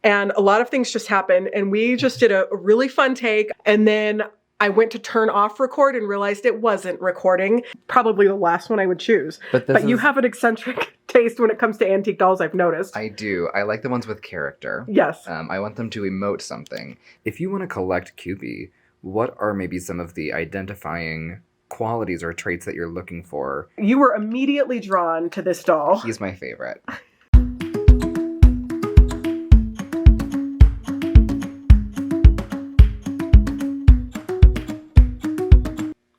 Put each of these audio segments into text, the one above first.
and a lot of things just happened, and we just did a really fun take, and then I went to turn off record and realized it wasn't recording. Probably the last one I would choose. But you have an eccentric taste when it comes to antique dolls, I've noticed. I do. I like the ones with character. Yes. I want them to emote something. If you want to collect Kewpie, what are maybe some of the identifying qualities or traits that you're looking for? You were immediately drawn to this doll. He's my favorite.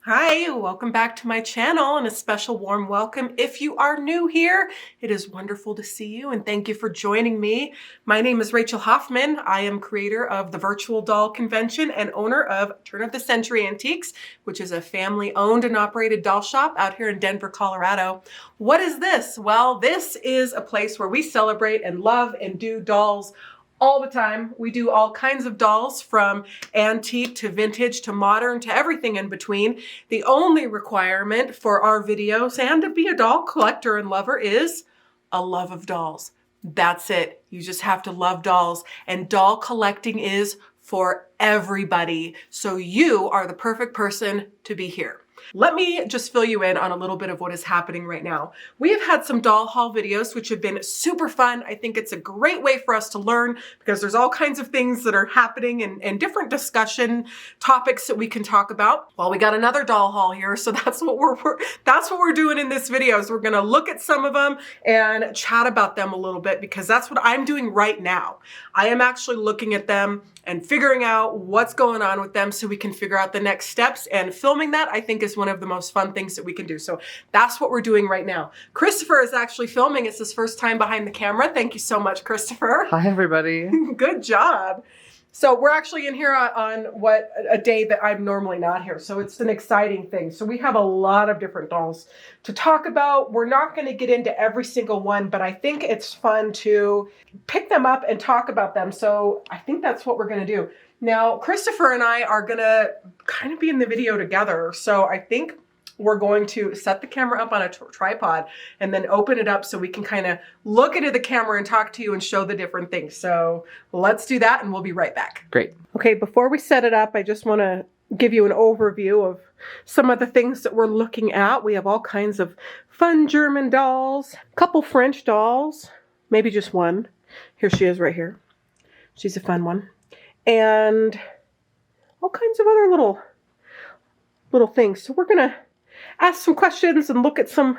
Hi, welcome back to my channel and a special warm welcome if you are new here. It is wonderful to see you and thank you for joining me. My name is Rachel Hoffman. I am creator of the Virtual Doll Convention and owner of Turn of the Century Antiques, which is a family owned and operated doll shop out here in Denver, Colorado. What is this? Well, this is a place where we celebrate and love and do dolls all the time. We do all kinds of dolls, from antique to vintage to modern to everything in between. The only requirement for our videos and to be a doll collector and lover is a love of dolls. That's it. You just have to love dolls, and doll collecting is for everybody. So you are the perfect person to be here. Let me just fill you in on a little bit of what is happening right now. We have had some doll haul videos, which have been super fun. I think it's a great way for us to learn because there's all kinds of things that are happening and different discussion topics that we can talk about. Well, we got another doll haul here, so that's what we're doing in this video. Is we're going to look at some of them and chat about them a little bit, because that's what I'm doing right now. I am actually looking at them and figuring out what's going on with them so we can figure out the next steps, and filming that I think is one of the most fun things that we can do. So that's what we're doing right now. Christopher is actually filming. It's his first time behind the camera. Thank you so much, Christopher. Hi, everybody. Good job. So we're actually in here on a day that I'm normally not here. So it's an exciting thing. So we have a lot of different dolls to talk about. We're not going to get into every single one, but I think it's fun to pick them up and talk about them. So I think that's what we're going to do. Now, Christopher and I are going to kind of be in the video together. So I think we're going to set the camera up on a tripod and then open it up so we can kind of look into the camera and talk to you and show the different things. So let's do that and we'll be right back. Great. Okay, before we set it up, I just want to give you an overview of some of the things that we're looking at. We have all kinds of fun German dolls, a couple French dolls, maybe just one. Here she is right here. She's a fun one. And all kinds of other little things. So we're going to ask some questions and look at some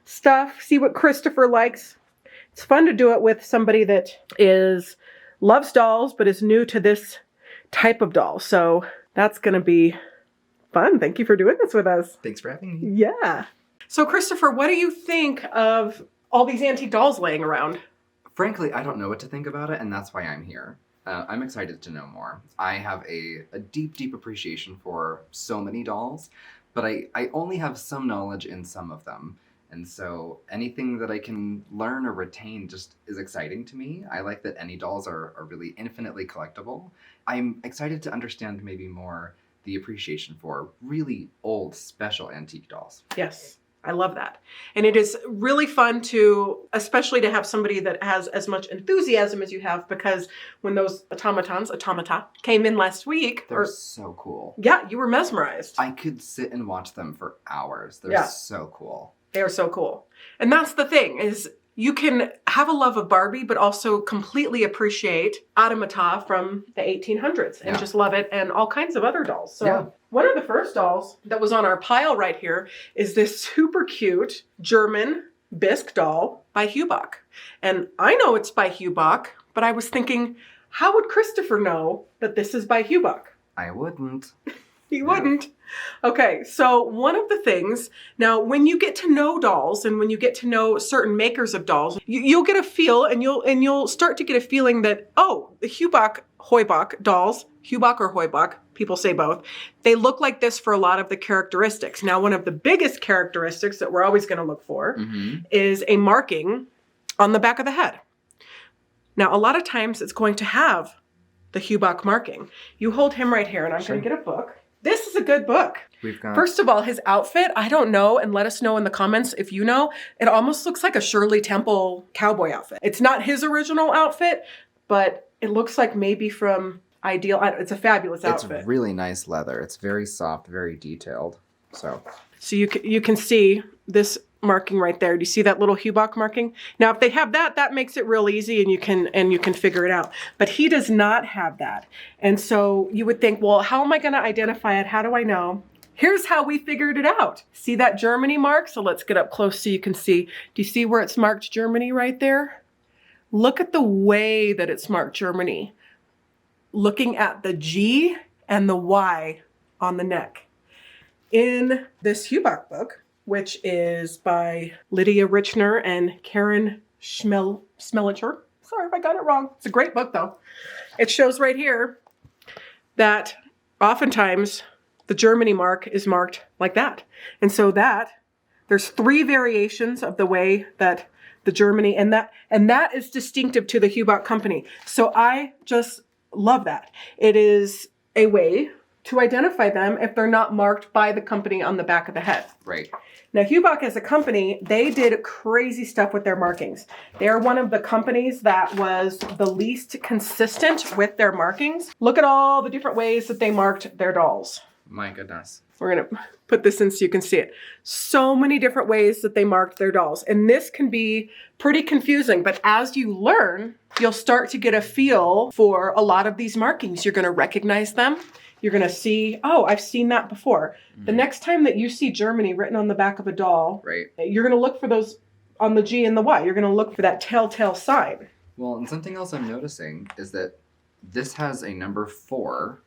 stuff, see what Christopher likes. It's fun to do it with somebody that loves dolls but is new to this type of doll. So that's going to be fun. Thank you for doing this with us. Thanks for having me. Yeah. So Christopher, what do you think of all these antique dolls laying around? Frankly, I don't know what to think about it, and that's why I'm here. I'm excited to know more. I have a deep, deep appreciation for so many dolls, but I only have some knowledge in some of them. And so anything that I can learn or retain just is exciting to me. I like that any dolls are really infinitely collectible. I'm excited to understand maybe more the appreciation for really old, special antique dolls. Yes. I love that. And it is really fun especially to have somebody that has as much enthusiasm as you have, because when those automata came in last week. They're so cool. Yeah, you were mesmerized. I could sit and watch them for hours. They're so cool. They are so cool. And that's the thing, is you can have a love of Barbie, but also completely appreciate automata from the 1800s and just love it, and all kinds of other dolls. So one of the first dolls that was on our pile right here is this super cute German bisque doll by Heubach. And I know it's by Heubach, but I was thinking, how would Christopher know that this is by Heubach? I wouldn't. He wouldn't. Okay, so one of the things, now when you get to know dolls and when you get to know certain makers of dolls, you'll get a feel, and you'll start to get a feeling that, oh, the Heubach dolls, Heubach or Heubach, people say both, they look like this for a lot of the characteristics. Now, one of the biggest characteristics that we're always going to look for is a marking on the back of the head. Now, a lot of times it's going to have the Heubach marking. You hold him right here, and I'm going to get a book. This is a good book. First of all, his outfit, I don't know, and let us know in the comments if you know, it almost looks like a Shirley Temple cowboy outfit. It's not his original outfit, but It looks like maybe from Ideal. It's a fabulous outfit. It's really nice leather. It's very soft, very detailed. So you can see this marking right there. Do you see that little Heubach marking? Now, if they have that, that makes it real easy and you can figure it out. But he does not have that. And so you would think, well, how am I going to identify it? How do I know? Here's how we figured it out. See that Germany mark? So let's get up close so you can see. Do you see where it's marked Germany right there? Look at the way that it's marked Germany. Looking at the G and the Y on the neck. In this Heubach book, which is by Lydia Richner and Karen Schmellicher. Sorry if I got it wrong. It's a great book though. It shows right here that oftentimes the Germany mark is marked like that. And so there's 3 variations of the way that the Germany, and that is distinctive to the Heubach company. So I just love that. It is a way to identify them if they're not marked by the company on the back of the head. right. Now, Heubach as a company, they did crazy stuff with their markings. They're one of the companies that was the least consistent with their markings. Look at all the different ways that they marked their dolls. My goodness. We're going to put this in so you can see it. So many different ways that they marked their dolls. And this can be pretty confusing, but as you learn, you'll start to get a feel for a lot of these markings. You're going to recognize them. You're going to see, oh, I've seen that before. The next time that you see Germany written on the back of a doll, Right. you're going to look for those on the G and the Y. You're going to look for that telltale sign. Well, and something else I'm noticing is that this has a number 4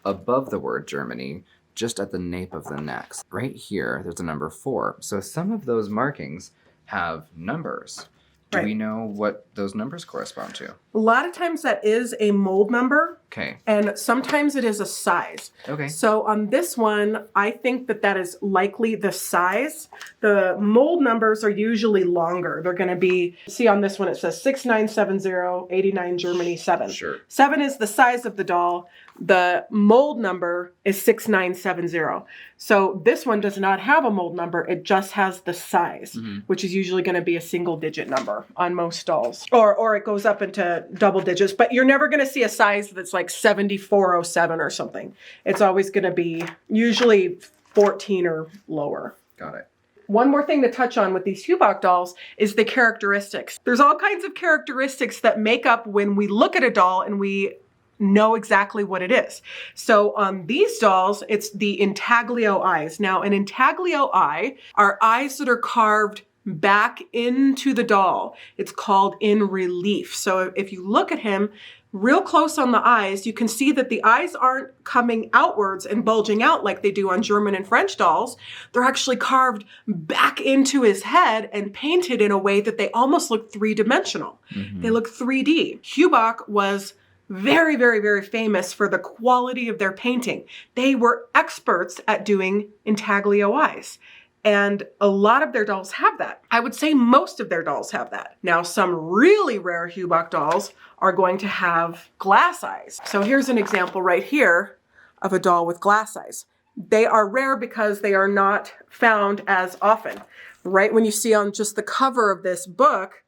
above the word Germany, just at the nape of the neck. Right here, there's a number 4. So some of those markings have numbers. Do Right. we know what those numbers correspond to? A lot of times that is a mold number, Okay. and sometimes it is a size. Okay. So on this one, I think that is likely the size. The mold numbers are usually longer. They're going to be, see on this one, it says 6970, 89 Germany 7. Sure. 7 is the size of the doll. The mold number is 6970. So this one does not have a mold number. It just has the size, which is usually going to be a single digit number on most dolls. Or it goes up into double digits, but you're never going to see a size that's like 7407 or something. It's always going to be usually 14 or lower. Got it. One more thing to touch on with these Heubach dolls is the characteristics. There's all kinds of characteristics that make up when we look at a doll and we know exactly what it is. So on these dolls, it's the intaglio eyes. Now, an intaglio eye are eyes that are carved back into the doll. It's called in relief. So if you look at him real close on the eyes, you can see that the eyes aren't coming outwards and bulging out like they do on German and French dolls. They're actually carved back into his head and painted in a way that they almost look 3-dimensional. They look 3D. Heubach was very, very, very famous for the quality of their painting. They were experts at doing intaglio eyes. And a lot of their dolls have that. I would say most of their dolls have that. Now, some really rare Heubach dolls are going to have glass eyes. So here's an example right here of a doll with glass eyes. They are rare because they are not found as often. Right when you see on just the cover of this book,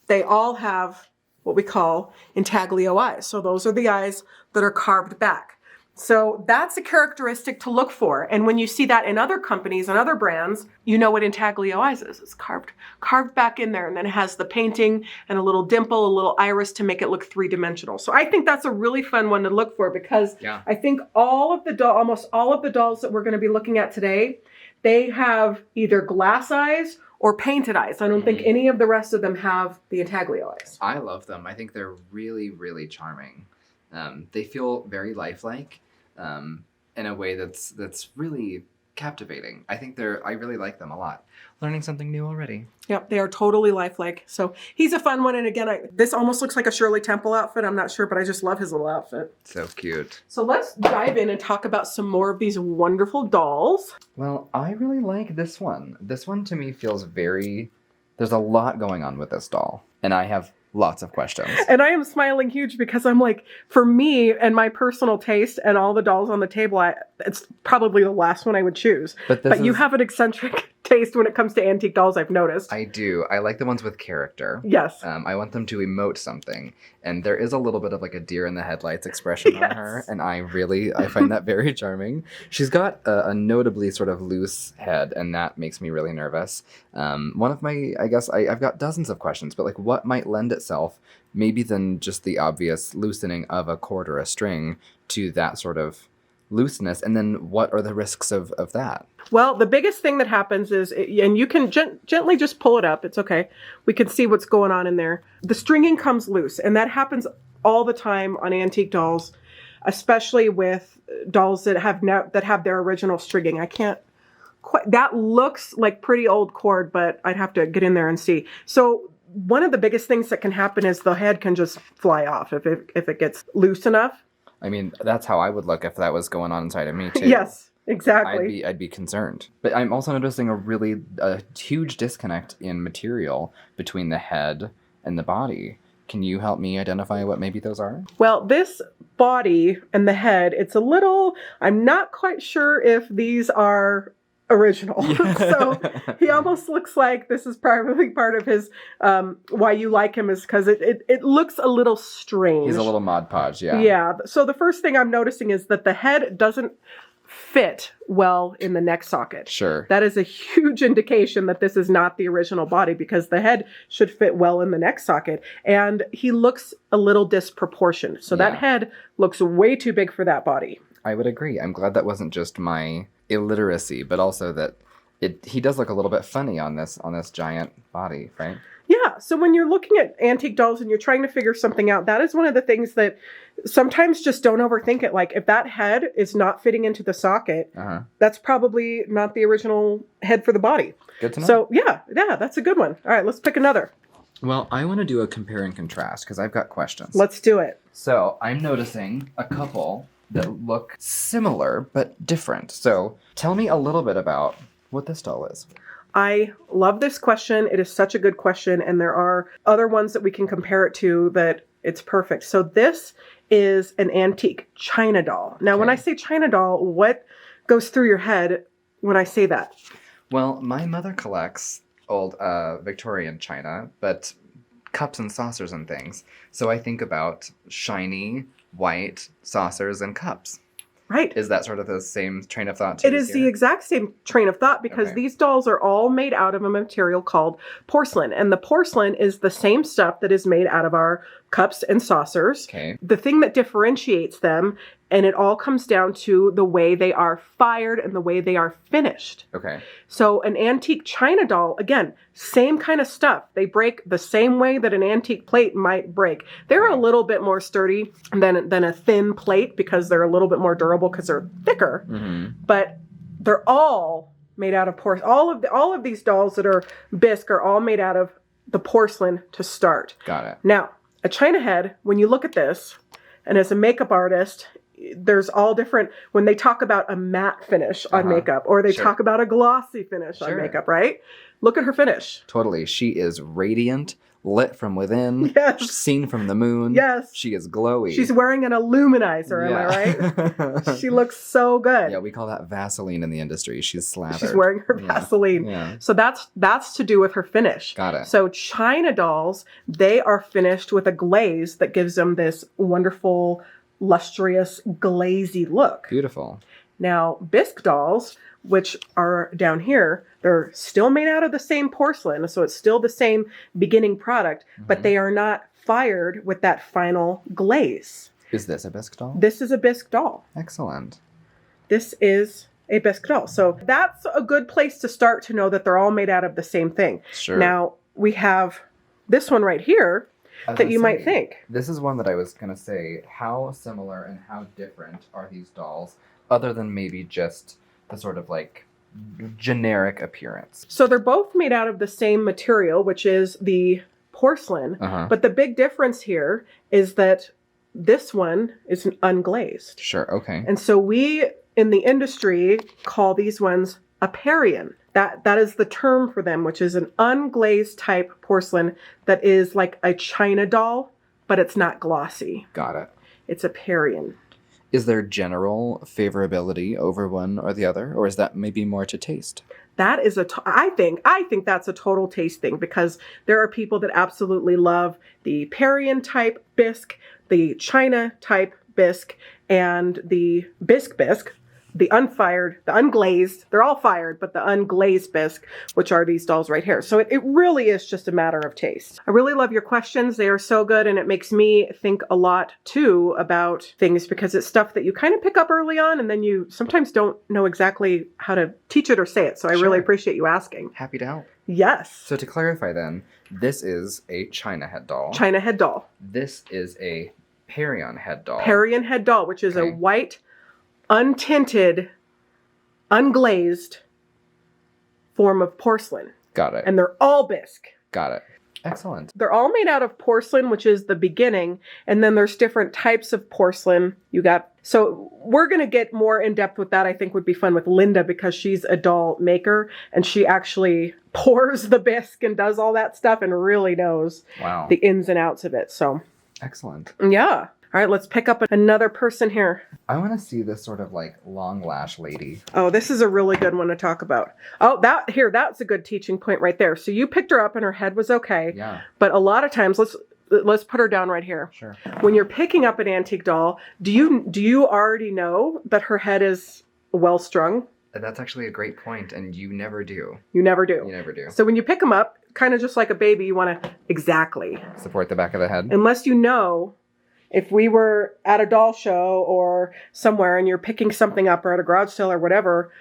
they all have what we call intaglio eyes. So those are the eyes that are carved back. So that's a characteristic to look for. And when you see that in other companies and other brands, you know what intaglio eyes is. It's carved back in there, and then it has the painting and a little dimple, a little iris to make it look 3-dimensional. So I think that's a really fun one to look for because I think almost all of the dolls that we're going to be looking at today, they have either glass eyes or painted eyes. I don't think any of the rest of them have the intaglio eyes. I love them. I think they're really, really charming. They feel very lifelike. In a way that's really captivating. I really like them a lot. Learning something new already. Yep, they are totally lifelike. So he's a fun one. And again, this almost looks like a Shirley Temple outfit. I'm not sure, but I just love his little outfit. So cute. So let's dive in and talk about some more of these wonderful dolls. Well, I really like this one. This one to me feels there's a lot going on with this doll. And I have lots of questions. And I am smiling huge because I'm like, for me and my personal taste and all the dolls on the table, it's probably the last one I would choose. But you have an eccentric taste when it comes to antique dolls, I've noticed. I do. I like the ones with character. Yes. I want them to emote something. And there is a little bit of like a deer in the headlights expression on her. And I find that very charming. She's got a notably sort of loose head, and that makes me really nervous. One of my, I guess, I've got dozens of questions, but like what might lend itself, maybe than just the obvious loosening of a cord or a string, to that sort of looseness, and then what are the risks of that? Well, the biggest thing that happens is, and you can gently just pull it up, it's okay. We can see what's going on in there. The stringing comes loose, and that happens all the time on antique dolls, especially with dolls that have their original stringing. I can't quite, that looks like pretty old cord, but I'd have to get in there and see. So one of the biggest things that can happen is the head can just fly off if it gets loose enough. I mean, that's how I would look if that was going on inside of me too. Yes, exactly. I'd be concerned. But I'm also noticing a huge disconnect in material between the head and the body. Can you help me identify what maybe those are? Well, this body and the head, it's a little, I'm not quite sure if these are original. Yeah. So he almost looks like this is probably part of his, why you like him is because it looks a little strange. He's a little Mod Podge, yeah. Yeah. So the first thing I'm noticing is that the head doesn't fit well in the neck socket. Sure. That is a huge indication that this is not the original body, because the head should fit well in the neck socket. And he looks a little disproportioned. So that head looks way too big for that body. I would agree. I'm glad that wasn't just my illiteracy, but also that he does look a little bit funny on this giant body, right? Yeah. So when you're looking at antique dolls and you're trying to figure something out, that is one of the things that sometimes just don't overthink it. Like if that head is not fitting into the socket, that's probably not the original head for the body. Good to know. So yeah, that's a good one. All right, let's pick another. Well, I want to do a compare and contrast because I've got questions. Let's do it. So I'm noticing a couple that look similar but different. So tell me a little bit about what this doll is. I love this question. It is such a good question, and there are other ones that we can compare it to that it's perfect. So this is an antique China doll. Now, when I say China doll, what goes through your head when I say that? Well, my mother collects old Victorian china, but cups and saucers and things. So I think about shiny white saucers and cups. Right. Is that sort of the same train of thought? It is the exact same train of thought, because these dolls are all made out of a material called porcelain. And the porcelain is the same stuff that is made out of our cups and saucers. Okay. The thing that differentiates them, and it all comes down to the way they are fired and the way they are finished. Okay. So an antique China doll, again, same kind of stuff. They break the same way that an antique plate might break. They're a little bit more sturdy than a thin plate because they're a little bit more durable because they're thicker. Mm-hmm. But they're all made out of porcelain. All of these dolls that are bisque are all made out of the porcelain to start. Got it. Now, a China head, when you look at this, and as a makeup artist, there's all different, when they talk about a matte finish on makeup, or they talk about a glossy finish on makeup, right? Look at her finish. Totally. She is radiant, lit from within, seen from the moon. Yes. She is glowy. She's wearing an illuminizer, am I right? She looks so good. Yeah, we call that Vaseline in the industry. She's slathered. She's wearing her Vaseline. Yeah. So that's to do with her finish. Got it. So China dolls, they are finished with a glaze that gives them this wonderful, lustrous, glazy look. Beautiful. Now, bisque dolls, which are down here, they're still made out of the same porcelain, so it's still the same beginning product, but they are not fired with that final glaze. Is this a bisque doll? This is a bisque doll. Excellent. This is a bisque doll. So that's a good place to start to know that they're all made out of the same thing. Sure. Now, we have this one right here that you might think. This is one that I was going to say, how similar and how different are these dolls, other than maybe just the sort of like generic appearance? So they're both made out of the same material, which is the porcelain. But the big difference here is that this one is unglazed. Sure, okay. And so we, in the industry, call these ones a parian. That is the term for them, which is an unglazed type porcelain that is like a China doll, but it's not glossy. Got it. It's a parian. Is there general favorability over one or the other, or is that maybe more to taste? That is I think that's a total taste thing, because there are people that absolutely love the parian type bisque, the China type bisque, and the bisque, the unfired, the unglazed. They're all fired, but the unglazed bisque, which are these dolls right here. So it really is just a matter of taste. I really love your questions. They are so good, and it makes me think a lot too about things, because it's stuff that you kind of pick up early on, and then you sometimes don't know exactly how to teach it or say it. So I really appreciate you asking. Happy to help. Yes. So to clarify then, this is a China head doll. China head doll. This is a parian head doll. Parian head doll, which is a white, untinted, unglazed form of porcelain. Got it. And they're all bisque. Got it. Excellent. They're all made out of porcelain, which is the beginning. And then there's different types of porcelain. So we're going to get more in depth with that. I think would be fun with Linda, because she's a doll maker and she actually pours the bisque and does all that stuff and really knows the ins and outs of it. So excellent. Yeah. All right, let's pick up another person here. I want to see this sort of like long lash lady. Oh, this is a really good one to talk about. Oh, that's a good teaching point right there. So you picked her up and her head was okay. Yeah. But a lot of times, let's put her down right here. Sure. When you're picking up an antique doll, do you already know that her head is well strung? That's actually a great point, and you never do. You never do. You never do. So when you pick them up, kind of just like a baby, you want to support the back of the head. Unless you know. If we were at a doll show or somewhere and you're picking something up, or at a garage sale or whatever,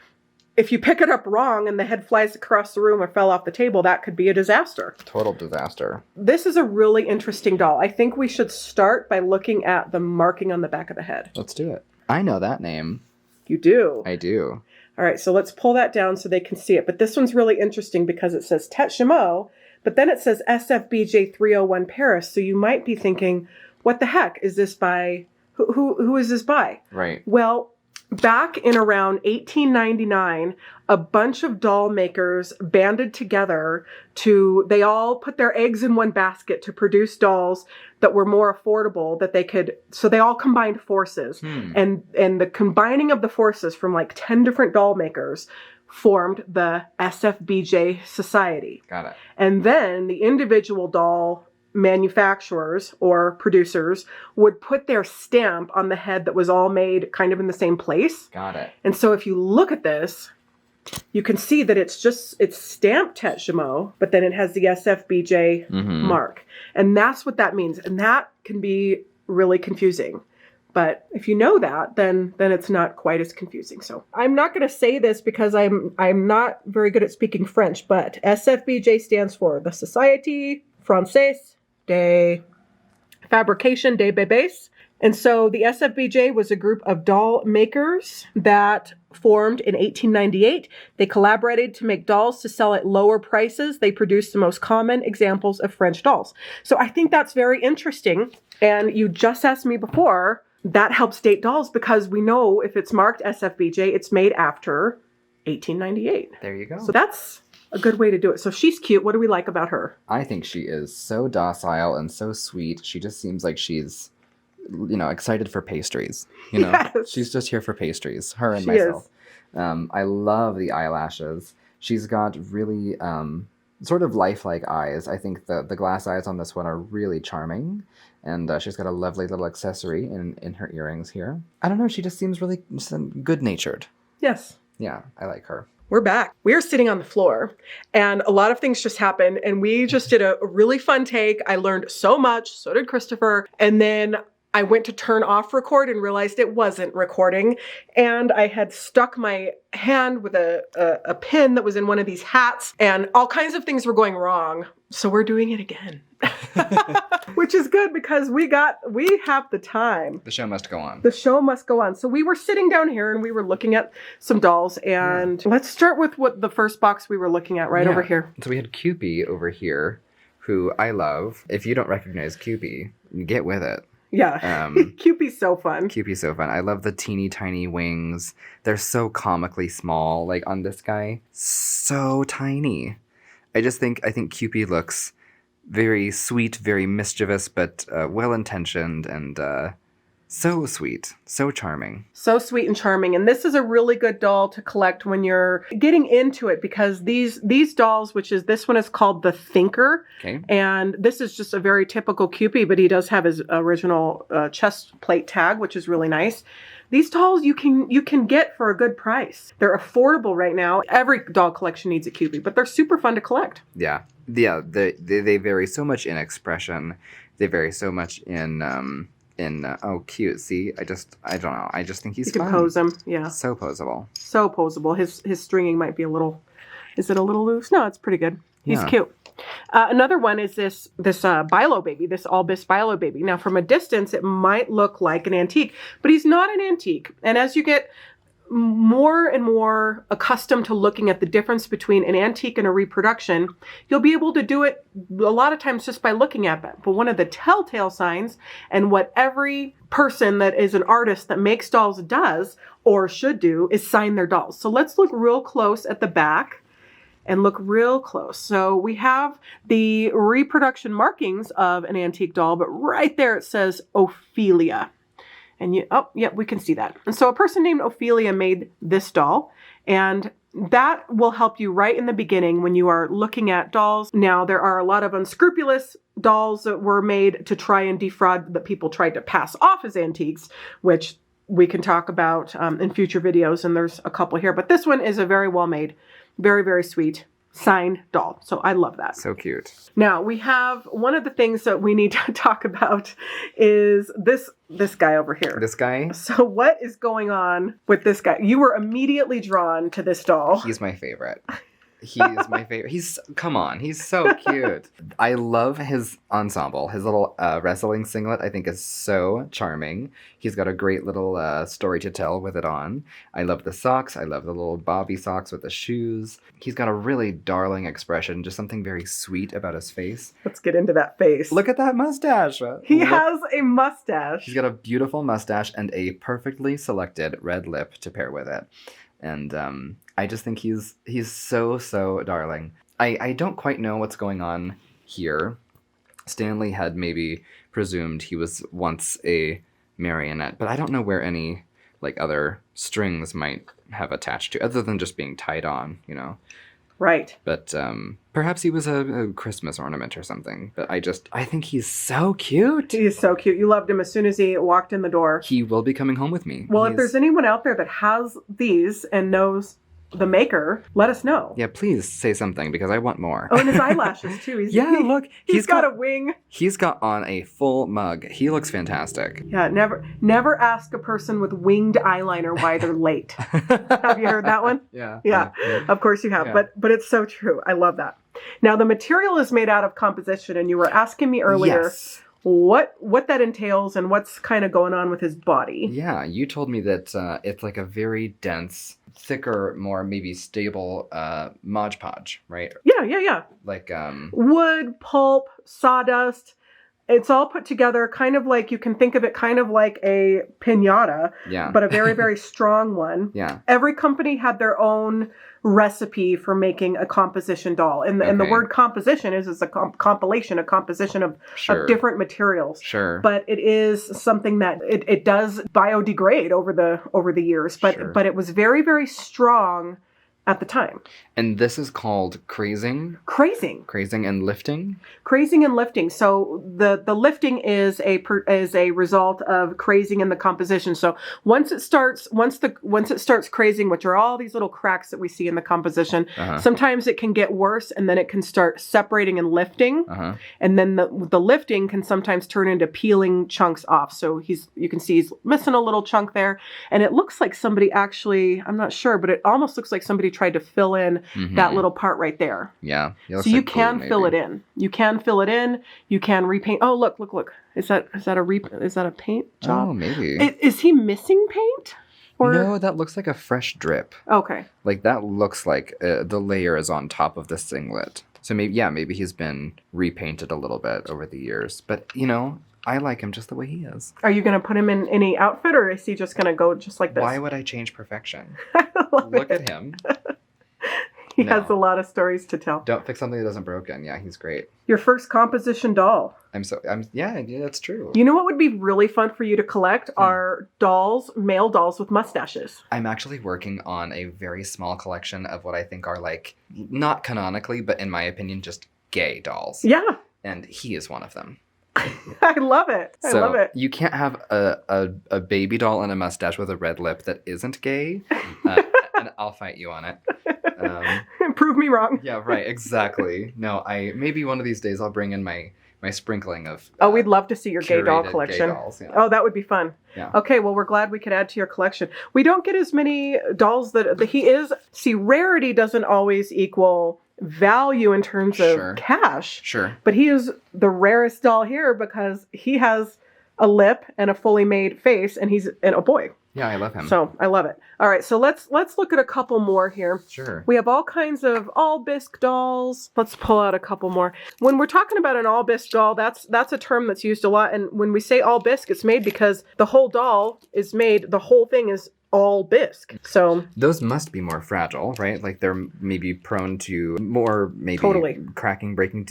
if you pick it up wrong and the head flies across the room or fell off the table, that could be a disaster. Total disaster. This is a really interesting doll. I think we should start by looking at the marking on the back of the head. Let's do it. I know that name. You do? I do. All right, so let's pull that down so they can see it. But this one's really interesting because it says Tête Chameau, but then it says SFBJ 301 Paris. So you might be thinking, what the heck is this by? Who is this by? Right. Well, back in around 1899, a bunch of doll makers banded together they all put their eggs in one basket to produce dolls that were more affordable, so they all combined forces. And the combining of the forces from like 10 different doll makers formed the SFBJ Society. Got it. And then the individual doll manufacturers or producers would put their stamp on the head that was all made kind of in the same place. Got it. And so if you look at this, you can see that it's stamped Tête Chameau, but then it has the SFBJ mark. And that's what that means. And that can be really confusing. But if you know that, then it's not quite as confusing. So I'm not going to say this because I'm not very good at speaking French, but SFBJ stands for the Société Française de Fabrication des Bébés. And so the SFBJ was a group of doll makers that formed in 1898. They collaborated to make dolls to sell at lower prices. They produced the most common examples of French dolls. So I think that's very interesting. And you just asked me before, that helps date dolls because we know if it's marked SFBJ, it's made after 1898. There you go. So that's a good way to do it. So she's cute. What do we like about her? I think she is so docile and so sweet. She just seems like she's, excited for pastries. Yes. She's just here for pastries. Her and she myself. I love the eyelashes. She's got really sort of lifelike eyes. I think the glass eyes on this one are really charming. And she's got a lovely little accessory in her earrings here. I don't know. She just seems really good-natured. Yes. Yeah, I like her. We're back. We're sitting on the floor and a lot of things just happened and we just did a really fun take. I learned so much. So did Christopher. And then I went to turn off record and realized it wasn't recording. And I had stuck my hand with a pin that was in one of these hats and all kinds of things were going wrong. So we're doing it again. Which is good because we have the time. The show must go on. The show must go on. So we were sitting down here and we were looking at some dolls and let's start with what the first box we were looking at over here. So we had Kewpie over here, who I love. If you don't recognize Kewpie, get with it. Yeah. Kewpie's so fun. Kewpie's so fun. I love the teeny tiny wings. They're so comically small. Like on this guy, so tiny. I think Kewpie looks very sweet, very mischievous, but well-intentioned and So sweet. So charming. So sweet and charming. And this is a really good doll to collect when you're getting into it, because these dolls, this one is called the Thinker. Okay. And this is just a very typical Kewpie, but he does have his original chest plate tag, which is really nice. These dolls you can get for a good price. They're affordable right now. Every doll collection needs a Kewpie, but they're super fun to collect. Yeah. Yeah. They vary so much in expression. They vary so much in oh, cute. See, I don't know. I just think he's You can pose him. Yeah. So poseable. So poseable. His stringing might be a little, is it a little loose? No, it's pretty good. He's cute. Another one is this Bilo baby, this Albus Bilo baby. Now, from a distance, it might look like an antique, but he's not an antique. And as you get more and more accustomed to looking at the difference between an antique and a reproduction, you'll be able to do it a lot of times just by looking at them. But one of the telltale signs, and what every person that is an artist that makes dolls does or should do, is sign their dolls. So let's look real close at the back and look real close. So we have the reproduction markings of an antique doll, but right there it says Ophelia. And we can see that. And so a person named Ophelia made this doll, and that will help you right in the beginning when you are looking at dolls. Now, there are a lot of unscrupulous dolls that were made to try and defraud, that people tried to pass off as antiques, which we can talk about in future videos, and there's a couple here. But this one is a very well made, very, very sweet signed doll. So I love that. So cute. Now we have one of the things that we need to talk about is this guy over here. This guy? So what is going on with this guy? You were immediately drawn to this doll. He's my favorite. He is my favorite. Come on, he's so cute. I love his ensemble. His little wrestling singlet, I think, is so charming. He's got a great little story to tell with it on. I love the socks. I love the little bobby socks with the shoes. He's got a really darling expression, just something very sweet about his face. Let's get into that face. Look at that mustache. He has a mustache. He's got a beautiful mustache and a perfectly selected red lip to pair with it. And I just think he's so darling. I don't quite know what's going on here. Stanley had maybe presumed he was once a marionette, but I don't know where any other strings might have attached to, other than just being tied on, Right. But perhaps he was a Christmas ornament or something. But I think he's so cute. He is so cute. You loved him as soon as he walked in the door. He will be coming home with me. Well, if there's anyone out there that has these and knows the maker, let us know. Yeah, please say something, because I want more. Oh, and his eyelashes too. Look. He's got a wing. He's got on a full mug. He looks fantastic. Yeah, never ask a person with winged eyeliner why they're late. Have you heard that one? Yeah. Of course you have. Yeah. But it's so true. I love that. Now, the material is made out of composition, and you were asking me earlier, yes, what that entails and what's kind of going on with his body. Yeah, you told me that it's like a very dense, thicker, more maybe stable Mod Podge, right? Yeah. Like wood, pulp, sawdust. It's all put together kind of like, you can think of it kind of like a piñata, but a very, very strong one. Yeah. Every company had their own recipe for making a composition doll. And the word composition is a compilation, a composition of different materials. Sure. But it is something that it does biodegrade over the years. But it was very, very strong at the time. And this is called crazing? Crazing and lifting? Crazing and lifting. So the lifting is a result of crazing in the composition. So once it starts crazing, which are all these little cracks that we see in the composition, sometimes it can get worse, and then it can start separating and lifting. And then the lifting can sometimes turn into peeling chunks off. So you can see he's missing a little chunk there, and it looks like somebody actually, I'm not sure, but it almost looks like somebody tried to fill in that little part right there. Yeah. So you can fill it in. You can fill it in. You can repaint. Oh, look. Is that a paint job? Oh, maybe. Is he missing paint? Or? No, that looks like a fresh drip. Okay. Like that looks like the layer is on top of the singlet. So maybe he's been repainted a little bit over the years. But, I like him just the way he is. Are you going to put him in any outfit, or is he just going to go just like this? Why would I change perfection? Look at him. He has a lot of stories to tell. Don't fix something that isn't broken. Yeah, he's great. Your first composition doll. Yeah, that's true. You know what would be really fun for you to collect are dolls, male dolls with mustaches. I'm actually working on a very small collection of what I think are like, not canonically, but in my opinion, just gay dolls. Yeah. And he is one of them. I love it. I love it. You can't have a baby doll and a mustache with a red lip that isn't gay, and I'll fight you on it. Prove me wrong. Yeah, right, exactly. No, maybe one of these days I'll bring in my sprinkling of... we'd love to see your gay doll collection. Gay dolls, yeah. Oh, that would be fun. Yeah. Okay, well, we're glad we could add to your collection. We don't get as many dolls that he is... See, rarity doesn't always equal value in terms of cash. Sure. But he is the rarest doll here because he has a lip and a fully made face, and he's a boy. Yeah, I love him. So I love it. All right, so let's look at a couple more here. Sure. We have all kinds of all bisque dolls. Let's pull out a couple more. When we're talking about an all bisque doll, that's a term that's used a lot. And when we say all bisque, it's made because the whole doll is made. The whole thing is all bisque. So those must be more fragile, right? Like they're maybe prone to more cracking, breaking.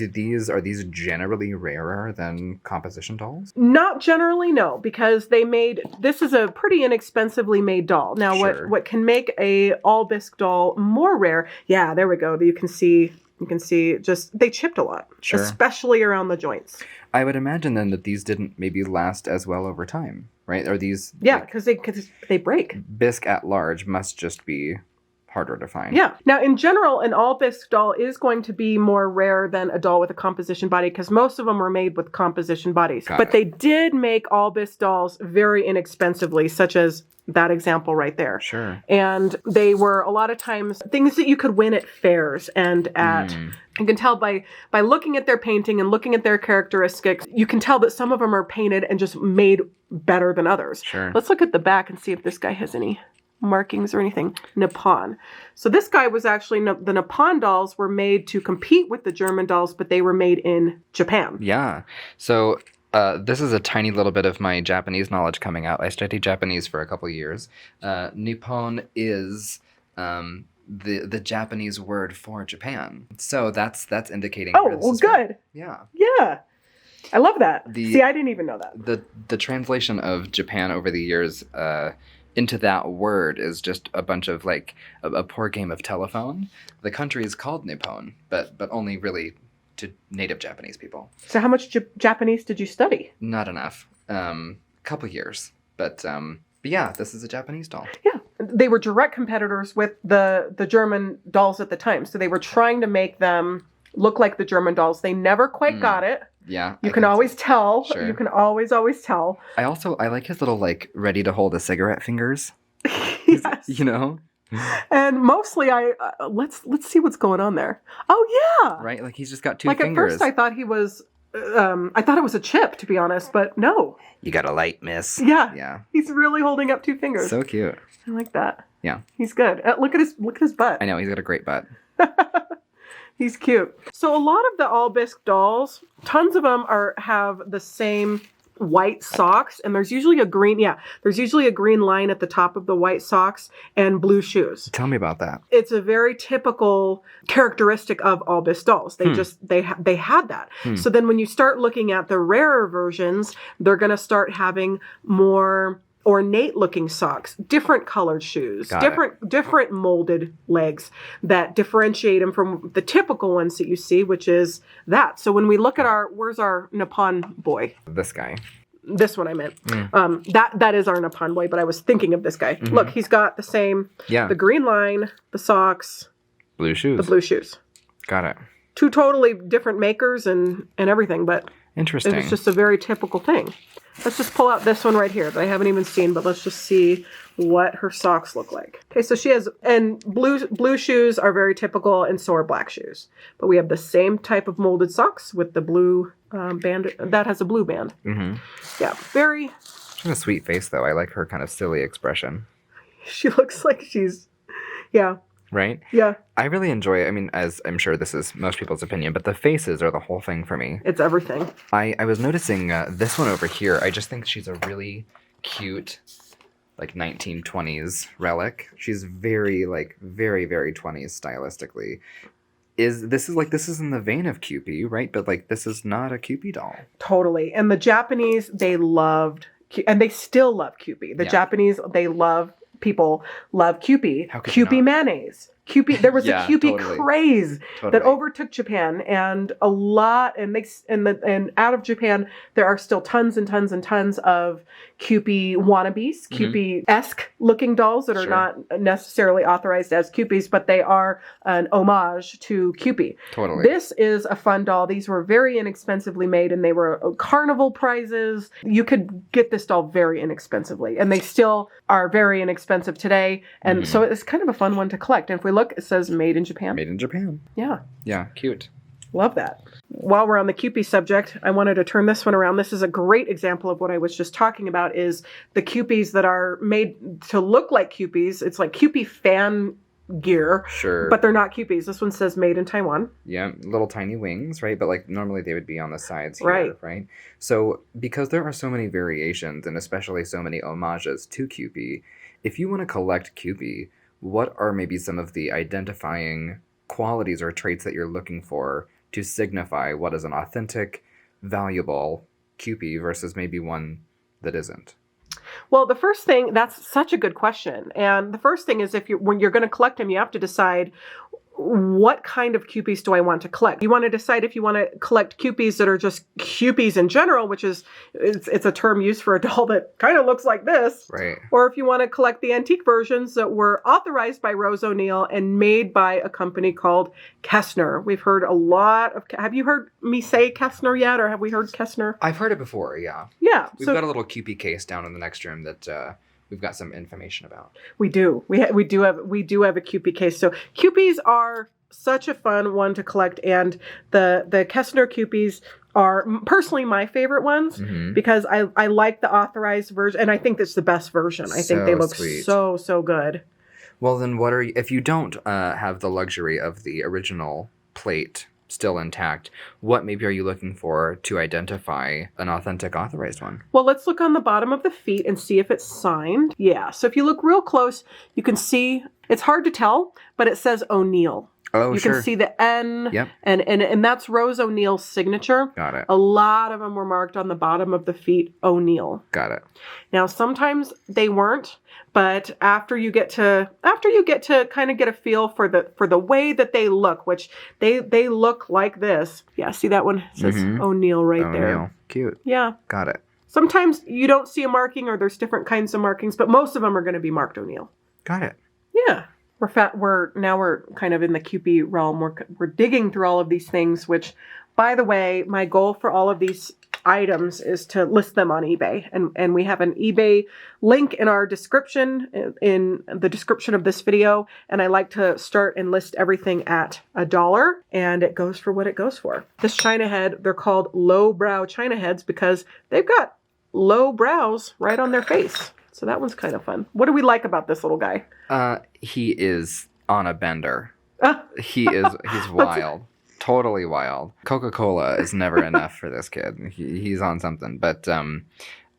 Are these generally rarer than composition dolls? Not generally, no, because this is a pretty inexpensively made doll. Now, what can make a all bisque doll more rare? Yeah, there we go. You can see just they chipped a lot, especially around the joints. I would imagine then that these didn't maybe last as well over time, right? Or these... Yeah, because they break. Bisque at large must just be harder to find. Yeah. Now, in general, an all bisque doll is going to be more rare than a doll with a composition body because most of them were made with composition bodies. But they did make all bisque dolls very inexpensively, such as that example right there. Sure. And they were a lot of times things that you could win at fairs and at... You can tell by looking at their painting and looking at their characteristics, you can tell that some of them are painted and just made better than others. Sure. Let's look at the back and see if this guy has any markings or anything. Nippon. So this guy was actually, the Nippon dolls were made to compete with the German dolls, but they were made in Japan. Yeah. So... this is a tiny little bit of my Japanese knowledge coming out. I studied Japanese for a couple years. Nippon is the Japanese word for Japan. So that's indicating... Oh, well, good. Yeah. Yeah. I love that. See, I didn't even know that. The translation of Japan over the years into that word is just a bunch of like a poor game of telephone. The country is called Nippon, but only really... to native Japanese people. So how much Japanese did you study? Not enough. Couple years. But yeah, this is a Japanese doll. Yeah. They were direct competitors with the German dolls at the time. So they were trying to make them look like the German dolls. They never quite got it. Yeah. You can always tell. Sure. You can always tell. I like his little like ready to hold a cigarette fingers. Yes. You know? And mostly let's see what's going on there. Oh yeah. Right? Like he's just got two fingers. Like at first I thought he was I thought it was a chip, to be honest, but no. You got a light, miss. Yeah. Yeah. He's really holding up two fingers. So cute. I like that. Yeah. He's good. Look at his butt. I know, he's got a great butt. He's cute. So a lot of the all bisque dolls, tons of them have the same white socks, and there's usually a green line at the top of the white socks and blue shoes. Tell me about that. It's a very typical characteristic of all bisque dolls. They had that. So then when you start looking at the rarer versions, they're going to start having more ornate looking socks, different colored shoes, different molded legs that differentiate them from the typical ones that you see, which is that. So when we look at where's our Nippon boy? This guy. This one I meant. That is our Nippon boy, but I was thinking of this guy. Mm-hmm. Look, he's got the same, the green line, the socks, blue shoes. The blue shoes. Got it. Two totally different makers and everything, but interesting. It's just a very typical thing. Let's just pull out this one right here that I haven't even seen, but let's just see what her socks look like. Okay, so she has, and blue shoes are very typical, and so are black shoes. But we have the same type of molded socks with the blue band. That has a blue band. Mm-hmm. Yeah, very... She has a sweet face, though. I like her kind of silly expression. She looks like she's... Yeah. Right? Yeah. I really enjoy it. I mean, as I'm sure this is most people's opinion, but the faces are the whole thing for me. It's everything. I was noticing this one over here. I just think she's a really cute like 1920s relic. She's very very 20s stylistically. This is in the vein of Kewpie, right? But like this is not a Kewpie doll. Totally. And the Japanese, they loved, and they still love Kewpie. The Japanese, people love Kewpie. Kewpie mayonnaise. Kewpie, there was a Kewpie craze that overtook Japan, and a lot, and out of Japan there are still tons and tons and tons of Kewpie wannabes, Kewpie-esque looking dolls that are not necessarily authorized as Kewpies, but they are an homage to Kewpie. Totally. This is a fun doll. These were very inexpensively made, and they were carnival prizes. You could get this doll very inexpensively, and they still are very inexpensive today. And so it's kind of a fun one to collect. And if we look, it says made in Japan. Made in Japan. Yeah. Yeah, cute. Love that. While we're on the Kewpie subject, I wanted to turn this one around. This is a great example of what I was just talking about, is the Kewpies that are made to look like Kewpies. It's like Kewpie fan gear. Sure. But they're not Kewpies. This one says made in Taiwan. Yeah, little tiny wings, right? But like normally they would be on the sides here, right? So because there are so many variations and especially so many homages to Kewpie, if you want to collect Kewpie, what are maybe some of the identifying qualities or traits that you're looking for to signify what is an authentic, valuable Kewpie versus maybe one that isn't? Well, the first thing, that's such a good question. And the first thing is, when you're going to collect them, you have to decide, what kind of Kewpies do I want to collect? You want to decide if you want to collect Kewpies that are just Kewpies in general, which is, it's a term used for a doll that kind of looks like this. Right. Or if you want to collect the antique versions that were authorized by Rose O'Neal and made by a company called Kessner. We've heard a lot of, have you heard me say Kessner yet? Or have we heard Kessner? I've heard it before, yeah. Yeah. We've got a little Kewpie case down in the next room that we've got some information about. We do. We do have a Kewpie case. So Kewpies are such a fun one to collect, and the Kessner Kewpies are personally my favorite ones because I like the authorized version, and I think that's the best version. I think they look so good. Well, then what are you, if you don't have the luxury of the original plate still intact, what maybe are you looking for to identify an authentic authorized one? Well, let's look on the bottom of the feet and see if it's signed. Yeah, so if you look real close, you can see, it's hard to tell, but it says O'Neal. Oh, you can see the N, yep. and that's Rose O'Neal's signature. Got it. A lot of them were marked on the bottom of the feet, O'Neal. Got it. Now, sometimes they weren't, but after you get to kind of get a feel for the way that they look, which they look like this. Yeah, see that one? It says O'Neal right there. O'Neal. Cute. Yeah. Got it. Sometimes you don't see a marking, or there's different kinds of markings, but most of them are going to be marked O'Neal. Got it. Yeah. We're kind of in the Kewpie realm. We're digging through all of these things, which, by the way, my goal for all of these items is to list them on eBay. And we have an eBay link in our description, in the description of this video. And I like to start and list everything at $1, and it goes for what it goes for. This China head, they're called low-brow China heads because they've got low brows right on their face. So that one's kind of fun. What do we like about this little guy? He is on a bender. He's wild. Totally wild. Coca-Cola is never enough for this kid. He's on something. But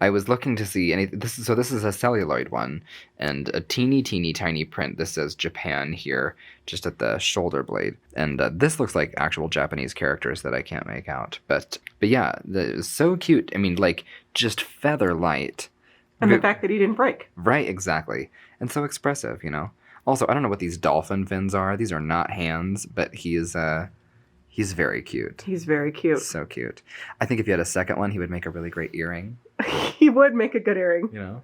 I was looking to see, this is a celluloid one, and a teeny tiny print. This says Japan here, just at the shoulder blade. And this looks like actual Japanese characters that I can't make out. But yeah, it's so cute. I mean, like, just feather light. And the fact that he didn't break. Right, exactly. And so expressive, you know. Also, I don't know what these dolphin fins are. These are not hands, but he's very cute. He's very cute. So cute. I think if you had a second one, he would make a really great earring. He would make a good earring. You know?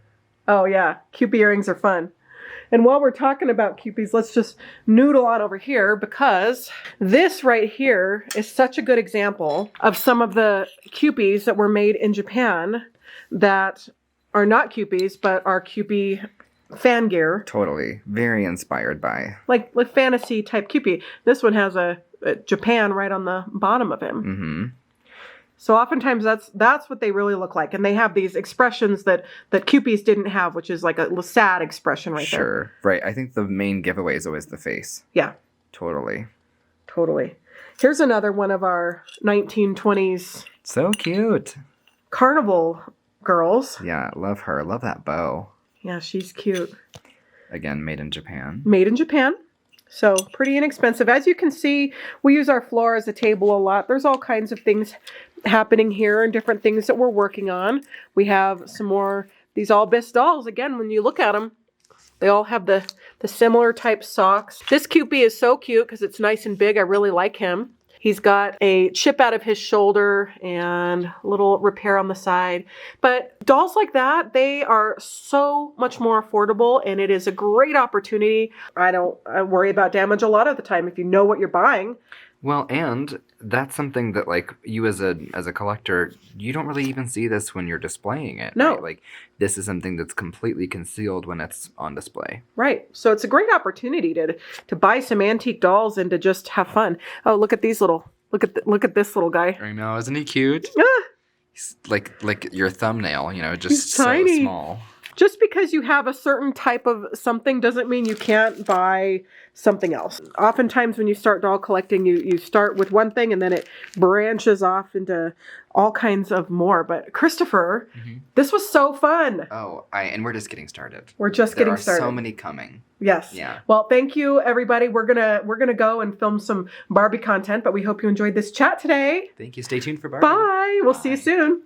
Oh, yeah. Kewpie earrings are fun. And while we're talking about Kewpies, let's just noodle on over here, because this right here is such a good example of some of the Kewpies that were made in Japan that are not Kewpies, but are Kewpie fan gear. Totally. Very inspired by. Like fantasy type Kewpie. This one has a Japan right on the bottom of him. Mm-hmm. So oftentimes that's what they really look like. And they have these expressions that Kewpies didn't have, which is like a sad expression right there. Sure. Right. I think the main giveaway is always the face. Yeah. Totally. Here's another one of our 1920s. So cute. Carnival girls. Yeah, love her. Love that bow. Yeah, she's cute. Again, made in Japan. Made in Japan. So pretty inexpensive. As you can see, we use our floor as a table a lot. There's all kinds of things happening here and different things that we're working on. We have some more, these All Bis dolls. Again, when you look at them, they all have the similar type socks. This Kewpie is so cute because it's nice and big. I really like him. He's got a chip out of his shoulder and a little repair on the side. But dolls like that, they are so much more affordable, and it is a great opportunity. I worry about damage a lot of the time if you know what you're buying. Well, and that's something that, like, you as a collector, you don't really even see this when you're displaying it. No. Right? Like, this is something that's completely concealed when it's on display. Right. So it's a great opportunity to buy some antique dolls and to just have fun. Oh, look at these little, look at this little guy. I know, isn't he cute? Ah, He's like your thumbnail, you know, just he's so tiny. small. Just because you have a certain type of something doesn't mean you can't buy something else. Oftentimes when you start doll collecting, you start with one thing and then it branches off into all kinds of more. But Christopher, this was so fun. Oh, and we're just getting started. We're just getting started. There are so many coming. Yes. Yeah. Well, thank you, everybody. We're gonna go and film some Barbie content, but we hope you enjoyed this chat today. Thank you. Stay tuned for Barbie. Bye. We'll see you soon.